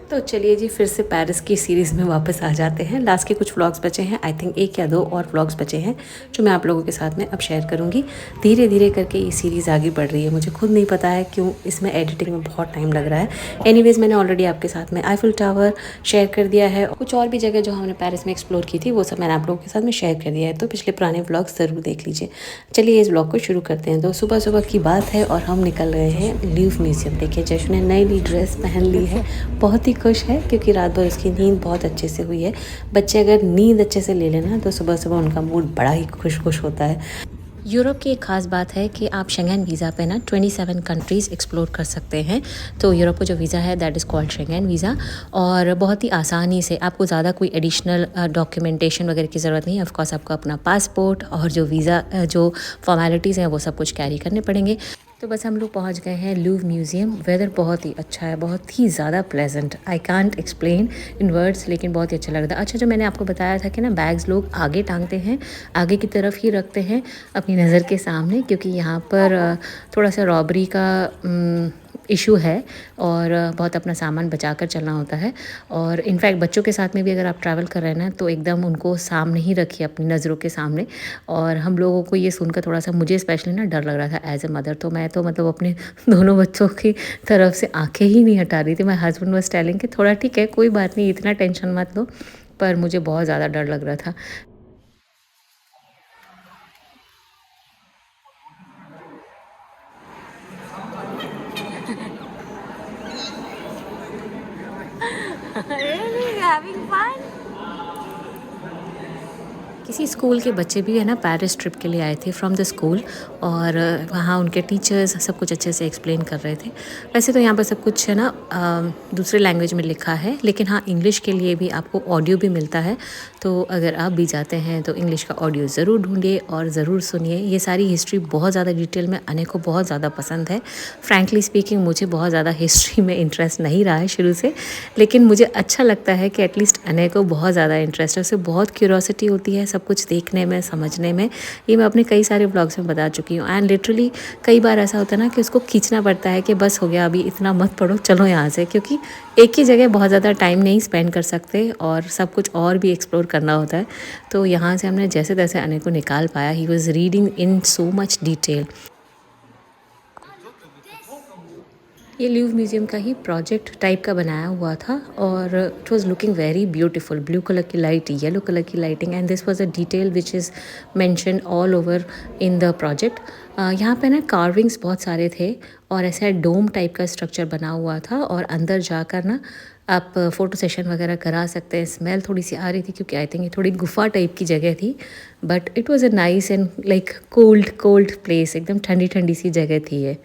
तो चलिए जी, फिर से पेरिस की सीरीज़ में वापस आ जाते हैं। लास्ट के कुछ व्लॉग्स बचे हैं, आई थिंक 1 या 2 और व्लॉग्स बचे हैं जो मैं आप लोगों के साथ में अब शेयर करूँगी। धीरे धीरे करके ये सीरीज़ आगे बढ़ रही है, मुझे खुद नहीं पता है क्यों इसमें एडिटिंग में बहुत टाइम लग रहा है। एनीवेज़, मैंने ऑलरेडी आपके साथ में आईफिल टावर शेयर कर दिया है, कुछ और भी जगह जो हमने पेरिस में एक्सप्लोर की थी वो सब मैंने आप लोगों के साथ में शेयर कर दिया है, तो पिछले पुराने व्लॉग्स ज़रूर देख लीजिए। चलिए इस व्लॉग को शुरू करते हैं। तो सुबह सुबह की बात है और हम निकल रहे हैं लूव्र म्यूज़ियम। देखिए, जश्न ने नई ड्रेस पहन ली है, बहुत ही खुश है क्योंकि रात भर उसकी नींद बहुत अच्छे से हुई है। बच्चे अगर नींद अच्छे से ले लेना तो सुबह सुबह उनका मूड बड़ा ही खुश होता है। यूरोप की एक ख़ास बात है कि आप शेंगेन वीज़ा पे ना 27 कंट्रीज़ एक्सप्लोर कर सकते हैं। तो यूरोप का जो वीज़ा है that is called Schengen visa, और बहुत ही आसानी से आपको ज़्यादा कोई एडिशनल डॉक्यूमेंटेशन वगैरह की ज़रूरत नहीं है। ऑफकोर्स आपको अपना पासपोर्ट और जो वीज़ा जो फॉर्मेलिटीज़ हैं वो सब कुछ कैरी करने पड़ेंगे। तो बस हम लोग पहुंच गए हैं लूव्र म्यूज़ियम। वेदर बहुत ही अच्छा है, बहुत ही ज़्यादा pleasant, I can't explain in words, लेकिन बहुत ही अच्छा लग रहा था। अच्छा, जो मैंने आपको बताया था कि ना बैग्स लोग आगे टांगते हैं, आगे की तरफ ही रखते हैं अपनी नज़र के सामने, क्योंकि यहाँ पर थोड़ा सा रॉबरी का इशू है और बहुत अपना सामान बचा कर चलना होता है। और इनफैक्ट बच्चों के साथ में भी अगर आप ट्रैवल कर रहे हैं ना तो एकदम उनको सामने ही रखिए, अपनी नज़रों के सामने। और हम लोगों को ये सुनकर थोड़ा सा, मुझे स्पेशली ना डर लग रहा था एज ए मदर, तो मैं तो मतलब अपने दोनों बच्चों की तरफ से आंखें ही नहीं हटा रही थी। मैं हस्बैंड वाज टेलिंग कि थोड़ा ठीक है, कोई बात नहीं, इतना टेंशन मत लो, पर मुझे बहुत ज़्यादा डर लग रहा था। Really? Having fun? किसी स्कूल के बच्चे भी है ना पेरिस ट्रिप के लिए आए थे फ्रॉम द स्कूल, और वहाँ उनके टीचर्स सब कुछ अच्छे से एक्सप्लेन कर रहे थे। वैसे तो यहाँ पर सब कुछ है ना दूसरे लैंग्वेज में लिखा है, लेकिन हाँ, इंग्लिश के लिए भी आपको ऑडियो भी मिलता है। तो अगर आप भी जाते हैं तो इंग्लिश का ऑडियो ज़रूर ढूंढिए और ज़रूर सुनिए। ये सारी हिस्ट्री बहुत ज़्यादा डिटेल में अने को बहुत ज़्यादा पसंद है। फ्रैंकली स्पीकिंग, मुझे बहुत ज़्यादा हिस्ट्री में इंटरेस्ट नहीं रहा है शुरू से, लेकिन मुझे अच्छा लगता है कि एटलीस्ट अने को बहुत ज़्यादा इंटरेस्ट है, उसे बहुत क्यूरोसिटी होती है सब कुछ देखने में, समझने में। ये मैं अपने कई सारे ब्लॉग्स में बता चुकी हूँ। एंड लिटरली कई बार ऐसा होता है ना कि उसको खींचना पड़ता है कि बस हो गया, अभी इतना मत पढ़ो, चलो यहाँ से, क्योंकि एक ही जगह बहुत ज़्यादा टाइम नहीं स्पेंड कर सकते और सब कुछ और भी एक्सप्लोर करना होता है। तो यहाँ से हमने जैसे तैसे अने को निकाल पाया। He was reading in so much detail. ये लूव्र म्यूज़ियम का ही प्रोजेक्ट टाइप का बनाया हुआ था और it was looking very beautiful. Blue colour की लाइट, येलो कलर की lighting, and this was a detail which is mention all over in the project. यहाँ पे ना कार्विंग्स बहुत सारे थे और ऐसा डोम टाइप का स्ट्रक्चर बना हुआ था, और अंदर जाकर ना आप फ़ोटो सेशन वगैरह करा सकते हैं। स्मेल थोड़ी सी आ रही थी क्योंकि आई थिंक ये थोड़ी गुफा टाइप की जगह थी, but it was a nice and like cold place, एकदम ठंडी ठंडी सी जगह थी ये।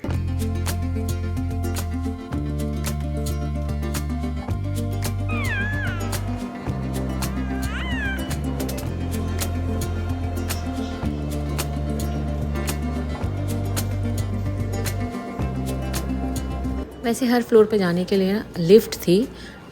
वैसे हर फ्लोर पे जाने के लिए ना लिफ्ट थी,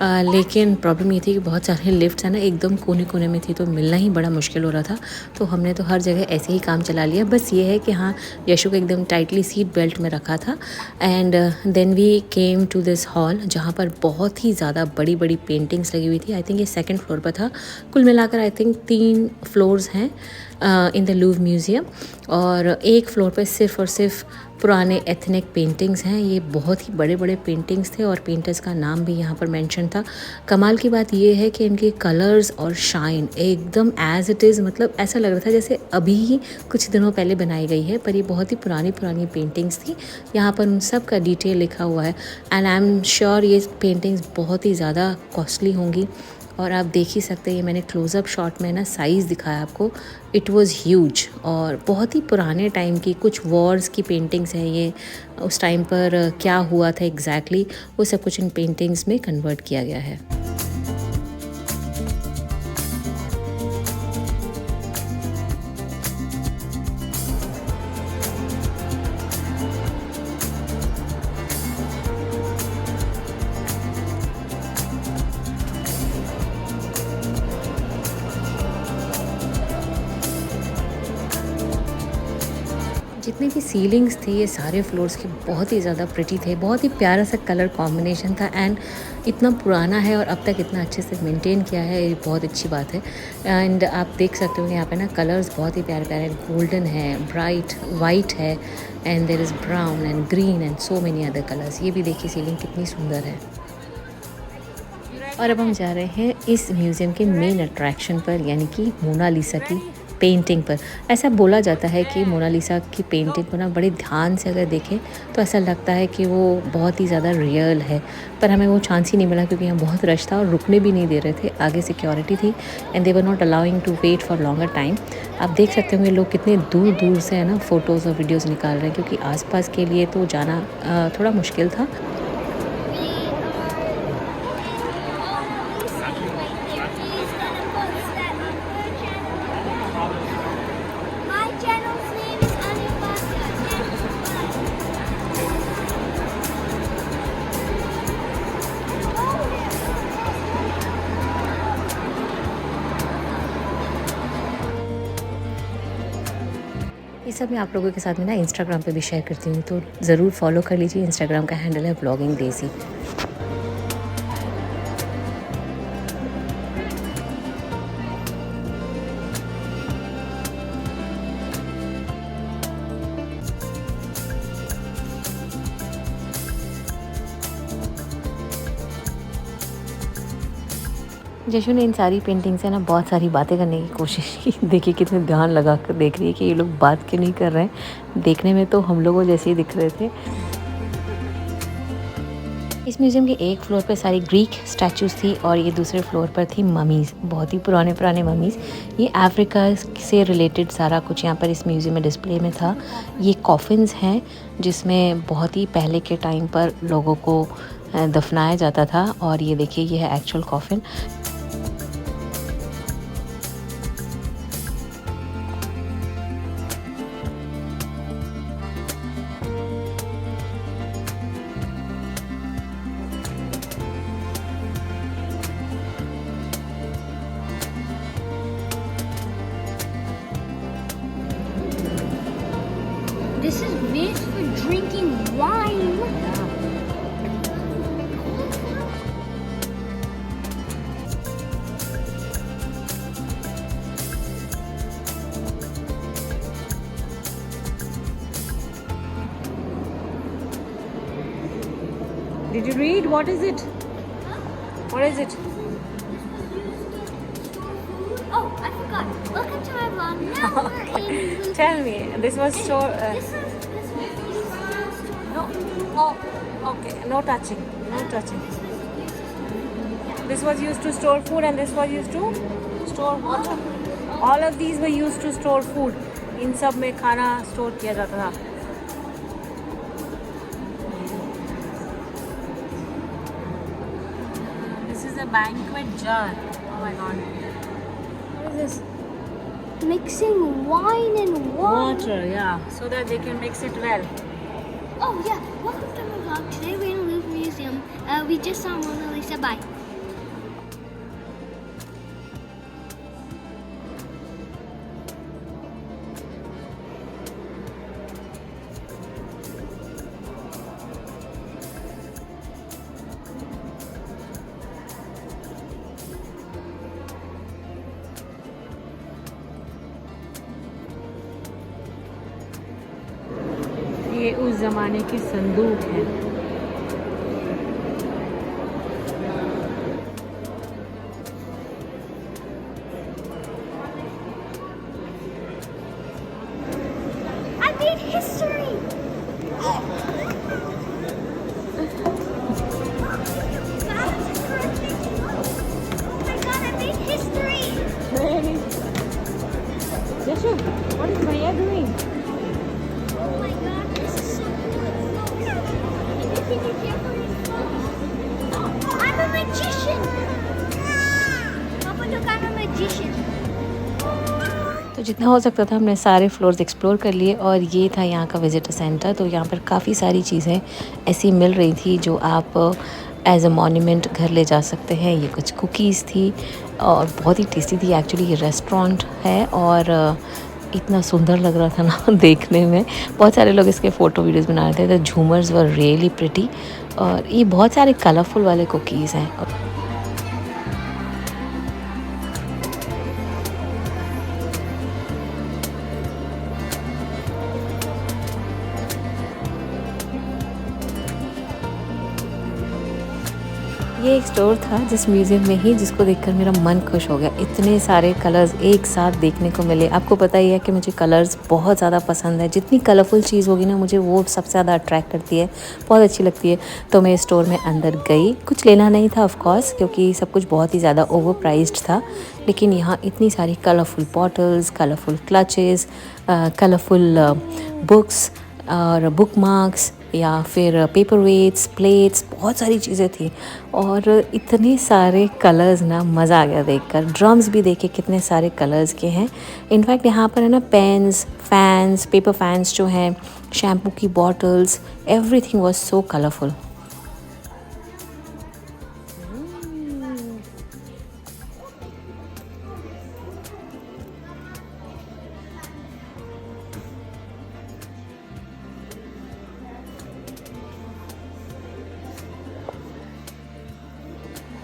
लेकिन प्रॉब्लम ये थी कि बहुत सारे लिफ्ट्स हैं ना एकदम कोने कोने में थी, तो मिलना ही बड़ा मुश्किल हो रहा था। तो हमने तो हर जगह ऐसे ही काम चला लिया। बस ये है कि हाँ, यशु को एकदम टाइटली सीट बेल्ट में रखा था। And then we came to this hall जहाँ पर बहुत ही ज़्यादा बड़ी बड़ी पेंटिंग्स लगी हुई थी। आई थिंक ये 2nd फ्लोर पर था। कुल मिलाकर आई थिंक 3 फ्लोर्स हैं इन द लूव्र म्यूज़ियम, और एक फ्लोर पर सिर्फ और सिर्फ पुराने एथनिक पेंटिंग्स हैं। ये बहुत ही बड़े बड़े पेंटिंग्स थे और पेंटर्स का नाम भी यहाँ पर मेंशन था। कमाल की बात ये है कि इनके कलर्स और शाइन एकदम एज इट इज़, मतलब ऐसा लग रहा था जैसे अभी ही कुछ दिनों पहले बनाई गई है, पर ये बहुत ही पुरानी पुरानी पेंटिंग्स थी। यहाँ पर उन सब का डिटेल लिखा हुआ है, एंड आई एम श्योर ये पेंटिंग्स बहुत ही ज़्यादा कॉस्टली होंगी। और आप देख ही सकते हैं, ये मैंने क्लोज़अप शॉट में ना साइज़ दिखाया आपको। इट वाज ह्यूज और बहुत ही पुराने टाइम की कुछ वॉर्स की पेंटिंग्स हैं ये। उस टाइम पर क्या हुआ था एग्जैक्टली वो सब कुछ इन पेंटिंग्स में कन्वर्ट किया गया है। जितनी भी सीलिंग्स थी ये सारे फ्लोर्स के बहुत ही ज़्यादा प्रिटी थे, बहुत ही प्यारा सा कलर कॉम्बिनेशन था एंड इतना पुराना है और अब तक इतना अच्छे से मेंटेन किया है, ये बहुत अच्छी बात है। एंड आप देख सकते हो यहाँ पे ना कलर्स बहुत ही प्यारे प्यारे, गोल्डन है, ब्राइट वाइट है and there is brown and green and so many other colours. ये भी देखिए सीलिंग कितनी सुंदर है। और अब हम जा रहे हैं इस म्यूज़ियम के मेन अट्रैक्शन पर, यानी कि मोनालिसा की पेंटिंग पर। ऐसा बोला जाता है कि मोनालिसा की पेंटिंग को ना बड़े ध्यान से अगर देखें तो ऐसा लगता है कि वो बहुत ही ज़्यादा रियल है, पर हमें वो चांस ही नहीं मिला क्योंकि यहाँ बहुत रश था और रुकने भी नहीं दे रहे थे, आगे सिक्योरिटी थी and they were not allowing to wait for longer time. आप देख सकते होंगे लोग कितने दूर दूर से है ना फ़ोटोज़ और वीडियोज़ निकाल रहे हैं, क्योंकि आसपास के लिए तो जाना थोड़ा मुश्किल था। ये सब मैं आप लोगों के साथ में ना इंस्टाग्राम पे भी शेयर करती हूँ, तो ज़रूर फॉलो कर लीजिए। इंस्टाग्राम का हैंडल है व्लॉगिंग देसी। जशु ने इन सारी पेंटिंग से ना बहुत सारी बातें करने की कोशिश की। देखिए कितने ध्यान लगा कर देख रही है कि ये लोग बात क्यों नहीं कर रहे हैं। देखने में तो हम लोगों जैसे ही दिख रहे थे। इस म्यूज़ियम के एक फ्लोर पे सारी ग्रीक स्टैचूज़ थी और ये दूसरे फ्लोर पर थी ममीज़, बहुत ही पुराने पुराने ममीज़। ये अफ्रीका से रिलेटेड सारा कुछ यहाँ पर इस म्यूज़ियम में डिस्प्ले में था। ये कॉफिन्स हैं जिसमें बहुत ही पहले के टाइम पर लोगों को दफनाया जाता था, और ये देखिए ये है actual coffin. This is made for drinking wine. Did you read? What is it? What is it? Oh, I forgot. Welcome to my vlog. Now we're in. Tell me. This was store. This is No. Oh, okay. No touching. No touching. This was used to store food, and this was used to store water. All of these were used to store food. इन सब में खाना store किया जाता था। This is a banquet jar. Oh my god. What is this? mixing wine and water. Water, yeah. So that they can mix it well. Oh yeah. Welcome to my vlog. Today we're in the Louvre Museum. We just saw Mona Lisa. Bye. ये उस ज़माने की संदूक है। I made history. Oh my god! I made history. Really? Jashu, what is Maya doing? Oh my god, this is so cool. Can you careful? I'm a magician. Papa, look, I'm a magician. तो जितना हो सकता था हमने सारे floors explore कर लिए, और ये था यहाँ का विजिटर सेंटर। तो यहाँ पर काफ़ी सारी चीज़ें ऐसी मिल रही थी जो आप एज अ मॉन्यूमेंट घर ले जा सकते हैं। ये कुछ कुकीज़ थी और बहुत ही टेस्टी थी। एक्चुअली ये रेस्टोरेंट है और इतना सुंदर लग रहा था ना देखने में। बहुत सारे लोग इसके फ़ोटो वीडियोज़ बना रहे थे। द झूमर्स वर रियली प्रिटी और ये बहुत सारे कलरफुल वाले कुकीज़ हैं। ये एक स्टोर था जिस म्यूज़ियम में ही जिसको देखकर मेरा मन खुश हो गया। इतने सारे कलर्स एक साथ देखने को मिले। आपको पता ही है कि मुझे कलर्स बहुत ज़्यादा पसंद है। जितनी कलरफुल चीज़ होगी ना मुझे वो सबसे ज़्यादा अट्रैक्ट करती है, बहुत अच्छी लगती है। तो मैं स्टोर में अंदर गई। कुछ लेना नहीं था ऑफ कोर्स क्योंकि सब कुछ बहुत ही ज़्यादा ओवर प्राइस्ड था। लेकिन यहाँ इतनी सारी colourful bottles, colourful clutches, colourful books और बुक मार्क्स या फिर पेपर वेट्स, प्लेट्स, बहुत सारी चीज़ें थी और इतने सारे कलर्स ना मज़ा आ गया देखकर। ड्रम्स भी देखे कितने सारे कलर्स के हैं। इनफैक्ट यहाँ पर है ना पेन्स, फैंस, पेपर फैंस जो हैं, शैम्पू की bottles, everything was so colourful.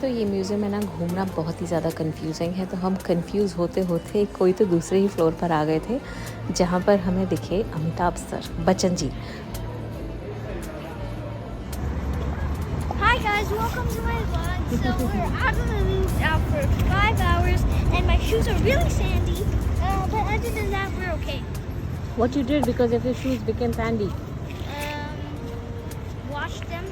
तो ये म्यूज़ियम है ना घूमना बहुत ही ज़्यादा कंफ्यूजिंग है। तो हम कंफ्यूज होते होते कोई तो दूसरे ही फ्लोर पर आ गए थे जहाँ पर हमें दिखे Amitabh sir Bachchan ji. Hi guys, welcome to my vlog. So we're out of the loop now for 5 hours and my shoes are really sandy. But other than that, we're okay. What you did because of your shoes became sandy? Wash them.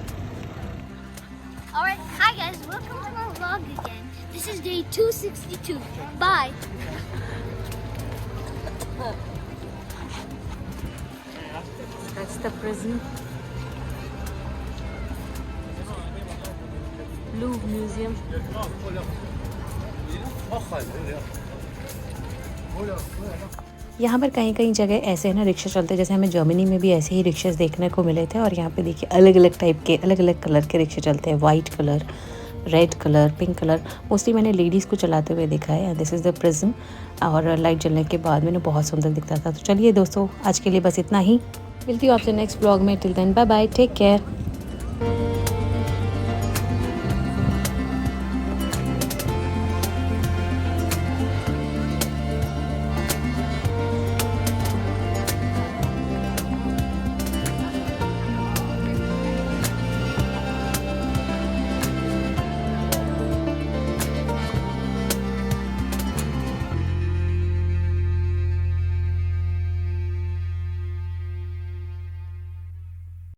Alright, hi guys, welcome to my vlog again. This is day 262. Bye. That's the prison. Louvre Museum. यहाँ पर कहीं कहीं जगह ऐसे ना rickshaw चलते हैं, जैसे हमें जर्मनी में भी ऐसे ही रिक्शे देखने को मिले थे। और यहाँ पे देखिए अलग अलग टाइप के, अलग अलग कलर के रिक्शे चलते हैं। White colour, red colour, pink colour. Mostly मैंने लेडीज़ को चलाते हुए देखा है। दिस इज़ द प्रिज्म और लाइट जलने के बाद मैंने बहुत सुंदर दिखता था। तो चलिए दोस्तों, आज के लिए बस इतना ही। मिलती हूँ आपसे नेक्स्ट ब्लॉग में। Till then bye bye, take care.